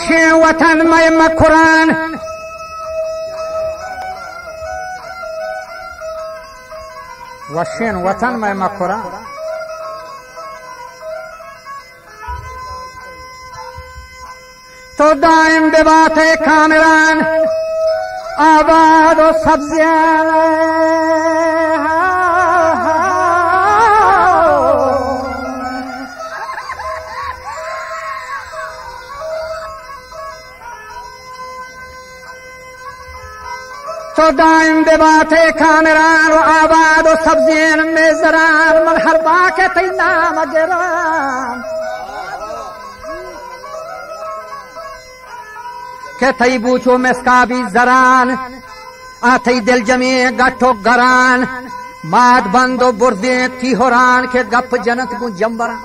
वशे वतन में मकुरान वशीन वतन में मकुरान तो दाइम बेबात कामरान आबाद और सब्जियां तो दाइम बेबात कामरान आबाद और सब्जियां में जरान मन हर बाके तैना मगरान के थई बूछो मेस्का भी जरान आथई दिल जमी गठो गरान माद बंदो बुर्दे थी होरान के गप जनत गु जम्बरा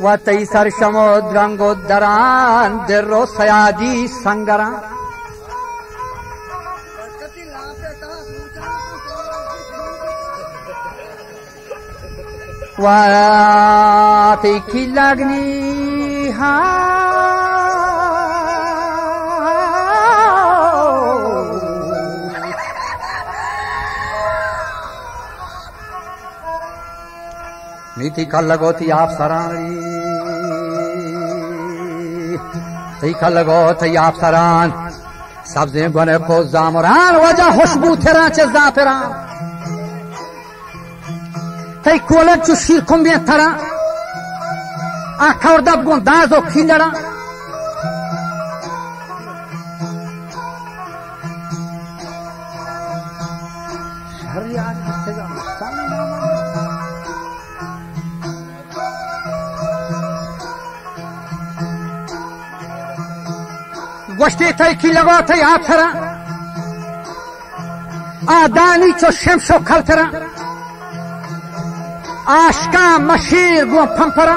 वतई सर समुद्रंगो दरान दिरो सयाजी संगरा वाती की लगनी हाँ नीति का लगोती आप सरानी ती का लगोती आप सरान सब्ज़े बने को जामरान वजह खुशबू तेरा चे जाफरान तई कोलर चु शीर कुंबे थरा आखा दब गो दाजो खिलड़ा गोश्ते तई की लगो तई आप थरा आदानी चो शमशो खल थरा आशका मशीर गो फंफरा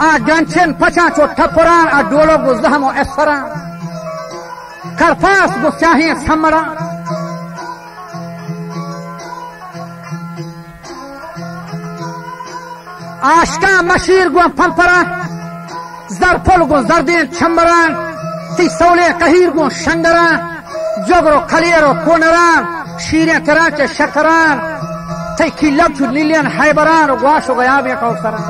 आ गंचन पचा चो ठपरा आ डोलो गो जहमो एसरा करफास गो चाहिए समरा आशका मशीर गो फंफरा जरफल गो जरदीन छंबरान ती सौले कहीर गो शंगरा जबरो खलियरो कोनरान शीरे तरा के शकरान तई की लबचु लीलियन हैबरान वाशो गया बे कौसरा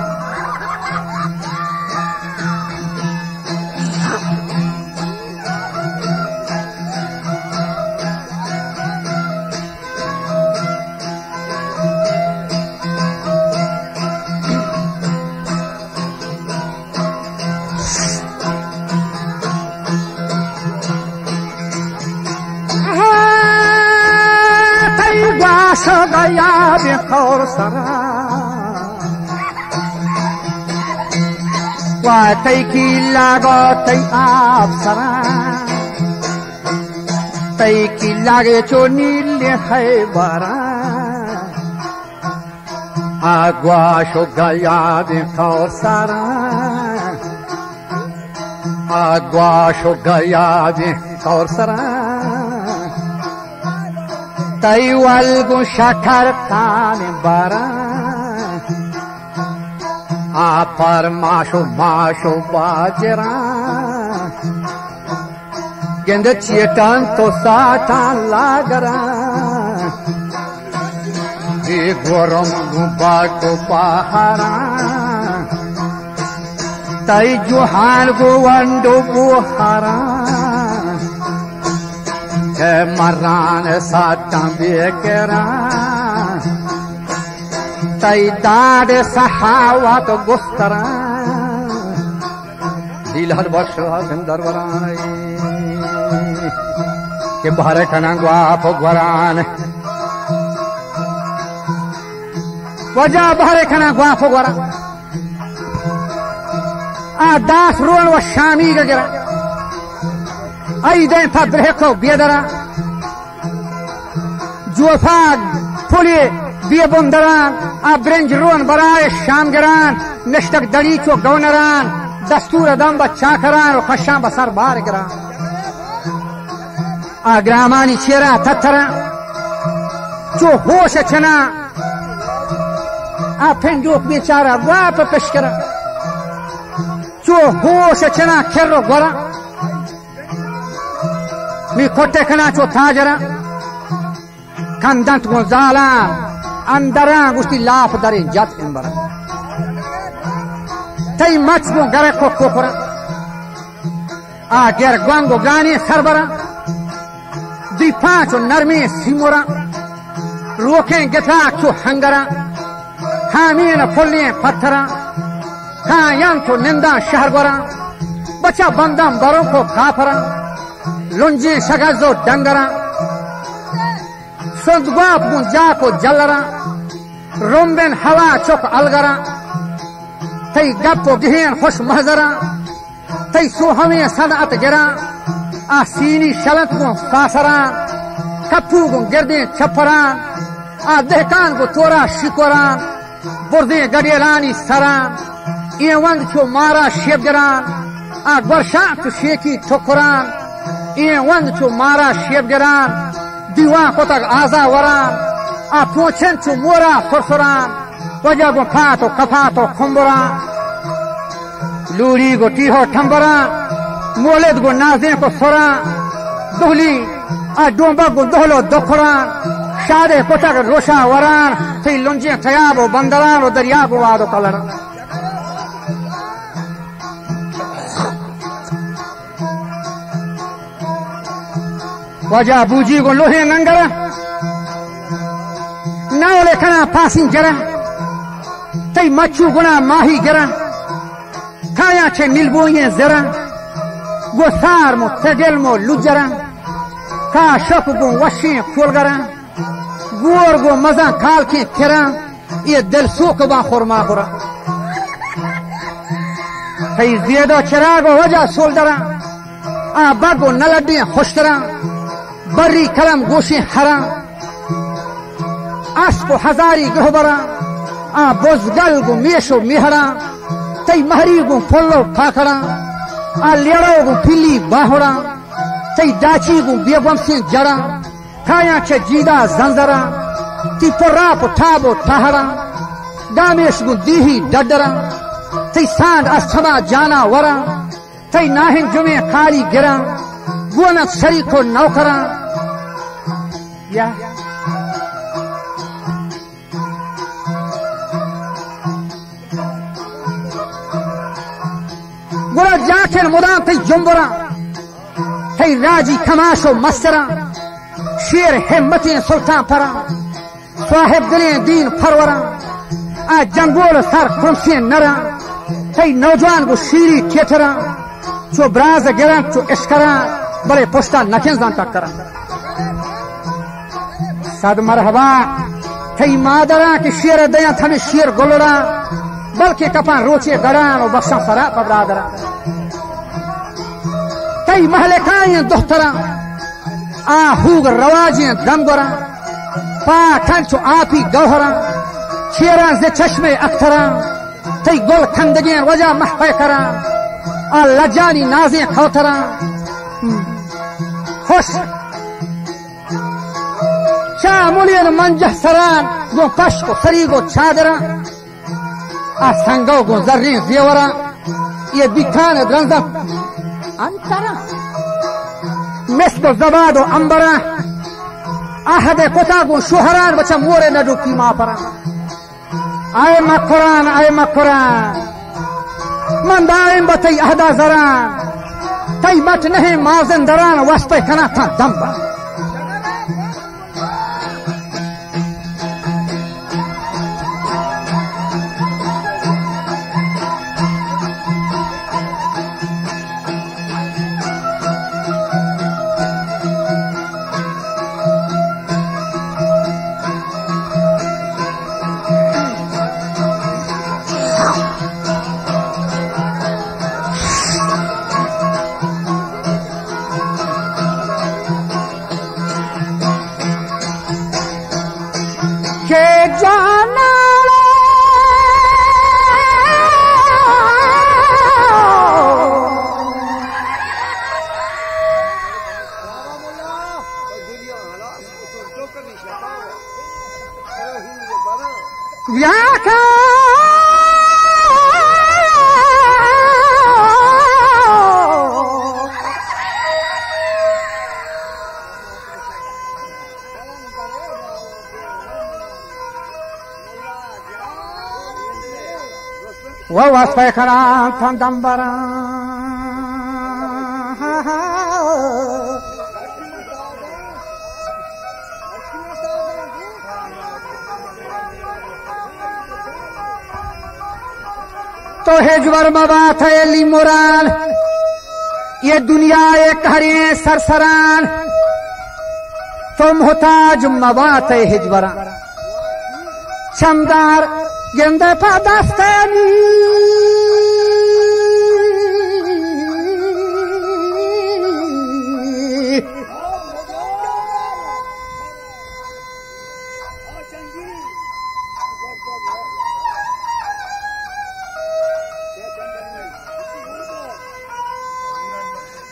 वाशो गया बे कौसरा वातई की लागो तई आप सरा तई की लागे चो नीले है बरा आगवाशो गया बे कौसरा आगवाशो गया बे कौसरा तई वल्गु शठर कान बरा आ पर माशो माशो बाजरा गेंद चेतन तो साटान लागरा ये गोरम गुबा को पहारा तई जुहान गो वंडो बुहारा मरान साटा बेकरा तई दाद सहावा तो गुस्तरा दिलहर बश दरबरान के बारे खना गुआफ गुरान वजह बारे खना गुआफ गुरा आ दास रोन व शामी गरा आई दे था ब्रेको बेदरा जोफा फुली बेबंदरान आ ब्रेंज रोन बराए शामगरान नष्टक दड़ी चो गौनरान दस्तूर दम बच्चा करान और खशा बसर बार गिरा आ ग्रामानी चेरा थथरा चो होश छना आ फेंजो बेचारा वाप पेश करा चो होश चना खेरो गोरा मी खोटे खना चो था जरा कंदंत को जाला अंदरा गुस्ती लाफ दरे जात इंबरा तई मच को गरे को कोकरा आ गर गंगो गाने सरबरा दी पांच नरमे सिमोरा रोके गथा चो हंगरा हामीन फुल्ले पत्थरा कायं को निंदा शहर गोरा बच्चा बंदम बरों को काफरा लुंजे शगजो डंगरा सुदगाप मुंजा को जलरा रोम्बेन हवा चौक अलगरा तई गप्पो गिहेन खुश महजरा तई सोहमे सनअत गिरा आ सीनी शलत को सासरा कप्पू को गिरदे छपरा आ दहकान को तोरा शिकोरा बुर्दे गडियरानी सरा ये वंग छो मारा शेबगरान आ वर्षा तो शेकी ठोकरान ये वंग छो मारा शेबगरान दीवा को तक आजा वरान आ पोछन छो मोरा फुरफुरान वजह को फातो कफातो खुम्बरा लूरी को टीहो ठम्बरा मोलेद को नाजे को सोरा दुहली आ डोंबा को दोहलो दोखरा शादे को तक रोशा वरान थी लुंजे थयाबो बंदरान दरिया को वादो कलर वजह बूजी को लोहे नंगरा नावले खना पासिंग जरा तई मच्छू गुना माही गिरा खाया छे नीलबोये जरा वो सार मो तेजल मो लुजरा का शप गो वशी खोलगरा गोर गो मजा खाल के खिरा ये दिल सोक बा खुरमा खुरा तई ज्यादा चिरागो वजह सोलदरा आ बागो नलडी खुशतरा बर्री कलम गोशी हरा आसको हजारी गहबरा आ बोजगल गो मेशो मिहरा तई महरी गो फुल्लो खाखड़ा आ लेड़ो गो फिली बाहुड़ा तई डाची गो बेगम से जड़ा खाया छे जीदा जंजरा ती पुर्रा पुठाबो ठहरा दामेश गो दीही डडरा तई सांड अस्थमा जाना वरा तई नाहिन जुमे खाली गिरा गोनक शरी को नौकरा या गोरा जाखिर मुदा तई जुम्बरा तई राजी खमाशो मस्तरा शेर हिम्मती सुल्तान परा साहिब दिले दीन फरवरा आ जंगोल सर खुमसे नरा तई नौजवान को शीरी ठेठरा चो ब्राज गिरा चो इश्करा बड़े पुस्ता नखें तक करा सद मरहबा थई मादरा के शेर दया थने शेर गोलड़ा बल्कि कपा रोचे गड़ान और बख्शा सरा पबरादरा तई महले काये दोहतरा आ हुग रवाजे दमगोरा पा खंचो आपी गौहरा शेरा से चश्मे अख्तरा तई गोल खंदगे वजह महफे करा आ लजानी नाजे खौतरा खुश शामुलियन मंजह सरान गो पश को सरी गो छादरा आ संगो गो जर्री जेवरा ये दिखान द्रंदा अंतरा मिस्को जबादो अंबरा आहदे कोता गो शुहरान बचा मोरे नडू की मां परा आए मकुरान मंदाइम बतई अहदा जरान तई मत नहीं माजन दरान वस्ते कना था दम्बा जाना ووصفيخران تندمبران तो हिजवर मबात है ली मुरान ये दुनिया एक हरे सरसरान तो मोहताज मबात है हिजवरान चमदार गेंदे पादस्तानी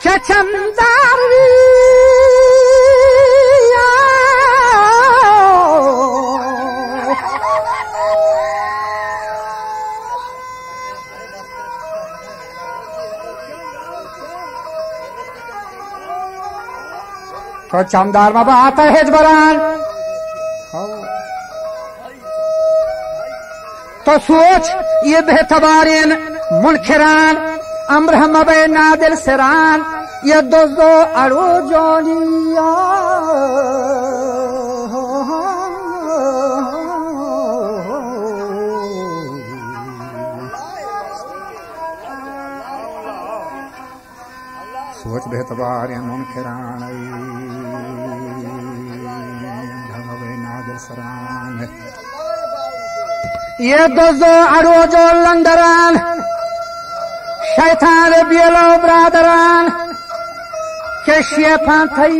क्या चमदार तो चमदार में बात है हिजबरान तो सोच ये बेहतबारीन मुनखिरान अम्र मबे नादिल सिरान ये दो अड़ो जोनिया सोच बेहतबार मुनखिरान मबे नादिल सिरान ये दो अड़ो जो लंडरान शैतान बियलो ब्रादरान के शेफान थई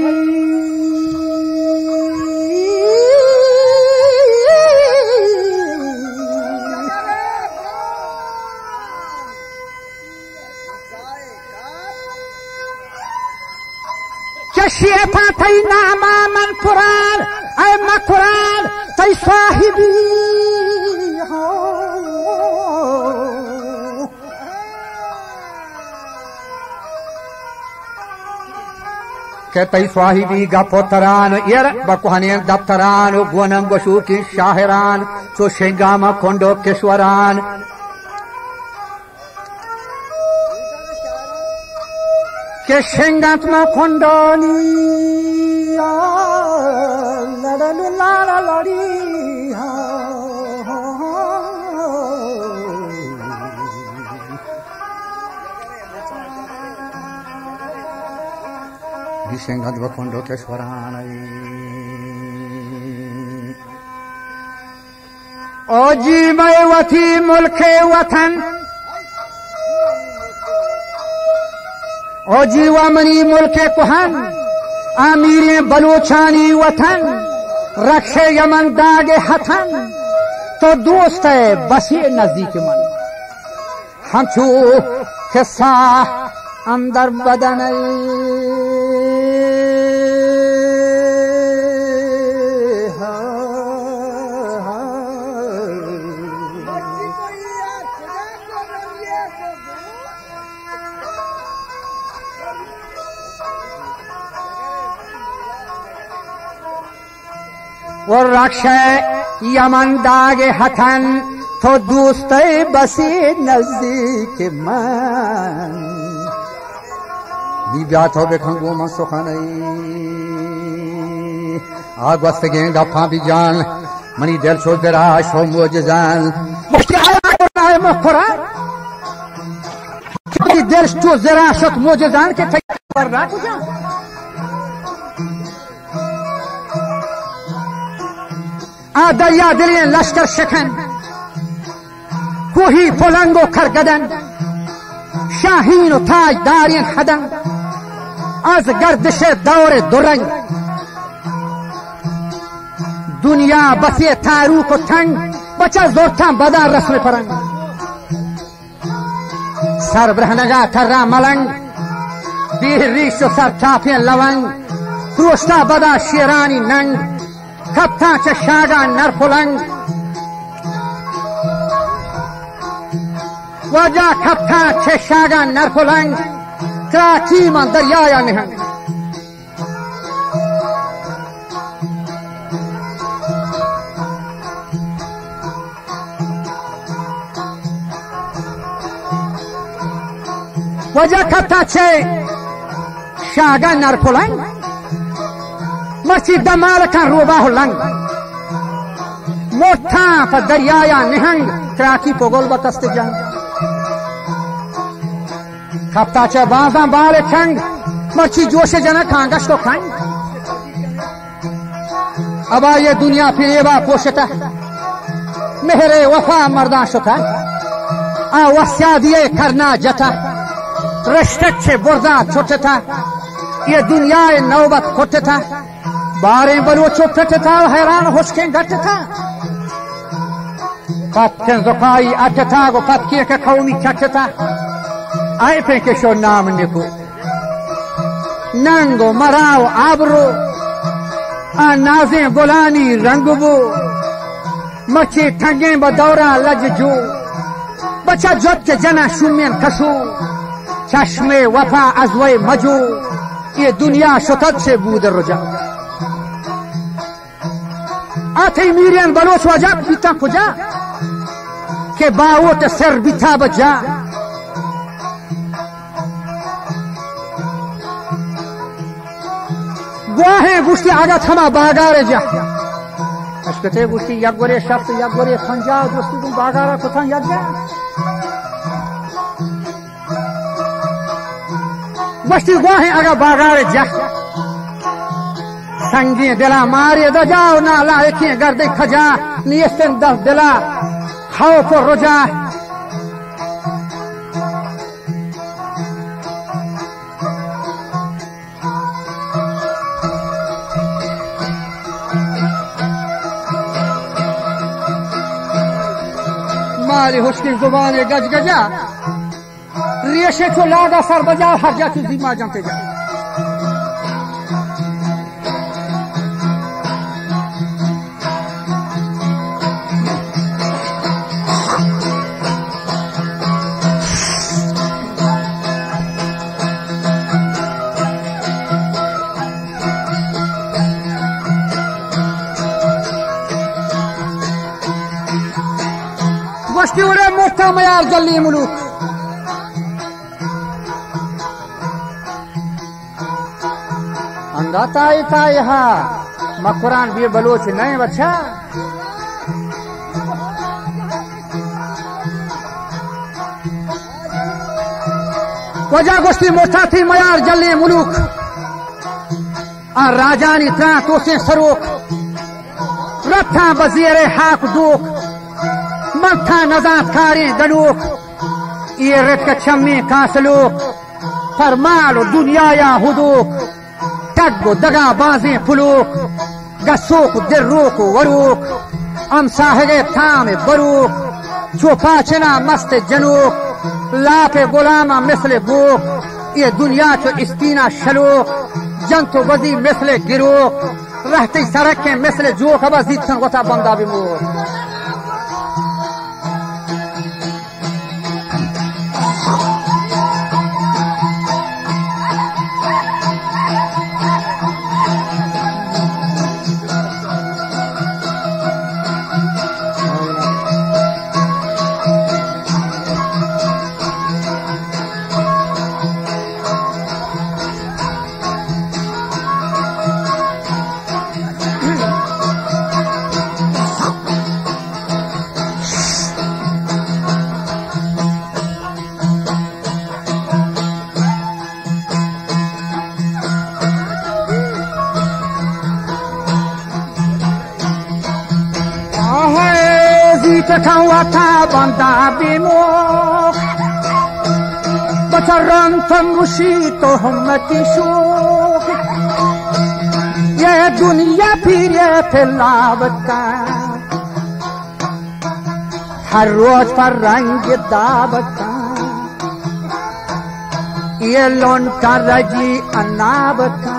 के शेफान थई नामा मन कुरान ऐ मकुरान तई साहिबी हो के तई स्वाहिबी गपोतरान यर बकुहने दफ्तरान गोनम गोशू की शाहरान सो शेंगामा कोंडो केश्वरान के शेंगात्मा कोंडोनी लड़लू लाला लड़ी शेंगात बखोंडो केश्वरान ओ जी मैं वथी मुल्के वतन ओ जीवा मनी मुल्के कुहन आमीरे बलोचानी वतन रखे यमन दागे हथन तो दोस्त है बसे नजदीक मन हम छू हिस्सा अंदर बदन और रक्षे यमन दागे हथन तो दोस्त बसे नजदीक मन ब्याथ हो बेखंगो मन सुखनई आग वस्त गे गफा भी जान मनी दिल छो जरा शो मोजान दिल छो जरा शो मोजान के पर राख जा आ दरिया दिलियन लश्कर शिकन कोही फुलंगो खरगदन शाहीन ताज दारियन हदन आज गर्दिश दौरे दुरंग दुनिया बसे थारू को ठंग बचा जोरथा बदा रस्म परंग सर ब्रहनगा थर्रा मलंग बीर रीशो सर चाफियन लवंग क्रोस्ता बदा शेरानी नंग खपथा चशागा नरफुलंग वजा खपथा चशागा नरफुलंग कराची में दरिया निहंग वजह कथा छे शागा नरकुलंग मची दमाल का रोबाह लंग मोठा पर दरियाया निहंग क्राकी पोगोल बकस्त जंग कप्ता चे बाजा बाल खंग मची जोश जना खांगश को खंग अब ये दुनिया फिर एवा पोषता मेहरे वफा मर्दा शुता आ वस्या दिए करना जता रश्तक छे बुर्दा छोटता ये दुनिया नौबत खोटता बारे बलोचो फटता हैरान होशके घटता पत्ते जुकाई अटता गो पत्के के कौमी चटता आए पे के शो नाम निको नंगो मराव आबरो आ नाजे बुलानी रंगबो मचे ठगे बदौरा लज जो बचा जत के जना शुमेन खसो चश्मे वफा अजवे मजो ये दुनिया शुतत से बूद रुजा आथे मीरियन बलोच वजा पिता खुजा के बावोट सर बिथा बजा गुआहे गुस्ती आगा थमा बागारे जा अस्कते गुस्ती यगोरे शब्द यगोरे खंजा दोस्ती तुम बागारा कुथा यग जा बस्ती गुआहे आगा बागारे जा संगी दिला मारे दो जाओ ना लायके गर्दे खजा नियस्तन दस दिला खाओ को रोजा मारी हुस्की जुबाने गज गजा रेशे को लादा सर बजा हर जा तू धीमा जमते जा बस्ती उड़े मोटा मयार जल्ली मुलुक अंगा ताई हा मकुरान भी बलोच नहीं बच्चा वजह गोश्ती मोटा थी मयार जल्ली मुलुक आ राजानी ता तो से सरोक रथा बजीरे हाक दोक मथा नजात कारी गडूक ये रट का छम्मी कासलूक फरमालो दुनिया या हुदूक टगो दगा बाजी फुलूक गसोक दिर्रोक वरूक हम साहगे थामे बरूक चोपाचना मस्त जनूक लापे गुलामा मिसले बूक ये दुनिया चो इस्तीना शलूक जंतो बजी मिसले गिरोक रहती सड़क के मिसले जोक अब जीतन गोता बंदा भी मोर Kau ta banda bimo Bacaran tangushito humati shuk Ye dunya phir ye philawata Har roz par rang daawata Ye lonta raji anabata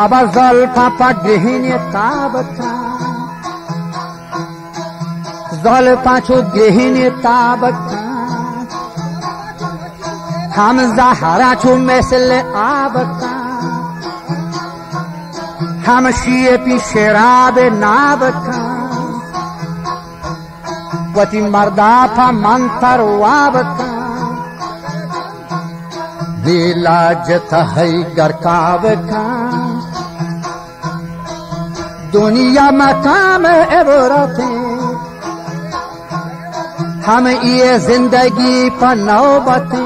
Aba zalfa pa gihine taabata जल पाछो गेहिने ताबता हम जहरा छो मैसले आबता हम शिए पी शराब नाबता वती मर्दा फा मंतर वाबता लीलाज है गरकाव का दुनिया मकाम एवरते हम ये जिंदगी पर नौबते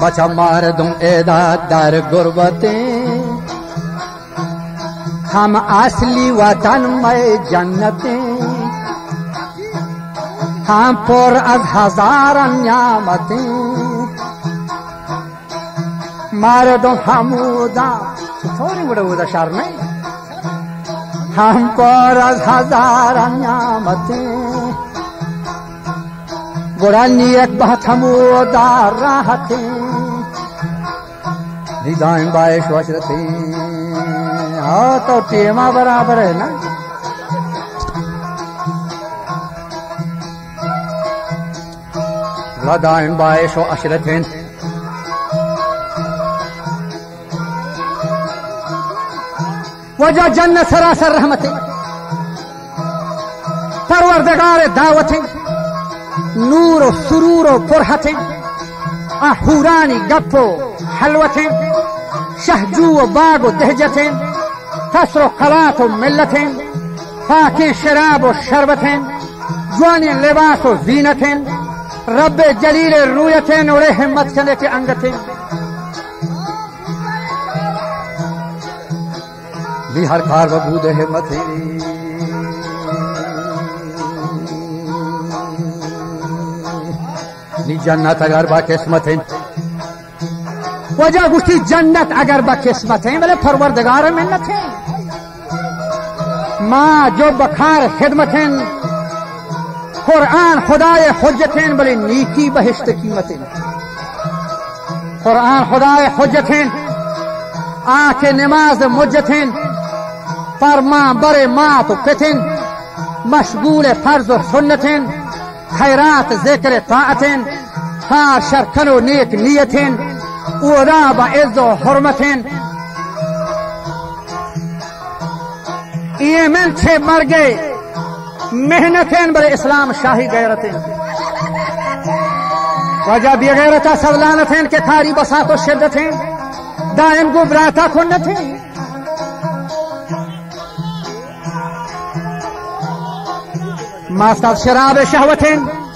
बचा मार दूं एदा दर गुरबते हम असली वतन में जन्नते हम पर अज हजार न्यामते मार दो हमूदा थोड़ी बड़ा शार नहीं हम पर अज हजार न्यामते बुरा नियत बहुत हमूदा राहते दाएं बाएं शवशरते हाँ तो टेमा बराबर है ना दाएं बाएं शो अशरतें वजह जन्नत सरासर रहमतें परवरदिगार दावतें नूर और सुरूर और फुरहतें आहूरानी गप्पो हलवतें शहजू व बाग व दहजतें फसर व खलात व मिल्लतें फाकें शराब व शरबतें जवानी लिबास व जीनतें रब्बे जलील रूयतें और हिम्मत चले के अंगतें हर कार बबूद हिम्मतें नी जन्नत अगर बा किस्मतें वजह गुस्ती जन्नत अगर बा किस्मतें बोले परवरदिगार मिन्नतें माँ जो बखार खिदमतें कुरान खुदाए हुज्जतें बोले नीकी बहिश्त कीमतें कुरान खुदाए हुज्जतें आंखें नमाज मुज्जतें फरमा बरे माँ तो पितें मशगूल फर्ज और सुन्नतें खैरात जिक्र ताअतें हार शरखनो नेक नियतें उरा बइज़्ज़ो हुर्मतें ये में छे मर गए मेहनतें बड़े इस्लाम शाही गैरतें वजह भी गैरता सवलानतें के थारी बसा तो शिद्दतें दायम को ब्राता खुन्नतें मास्टर शराब शहवतें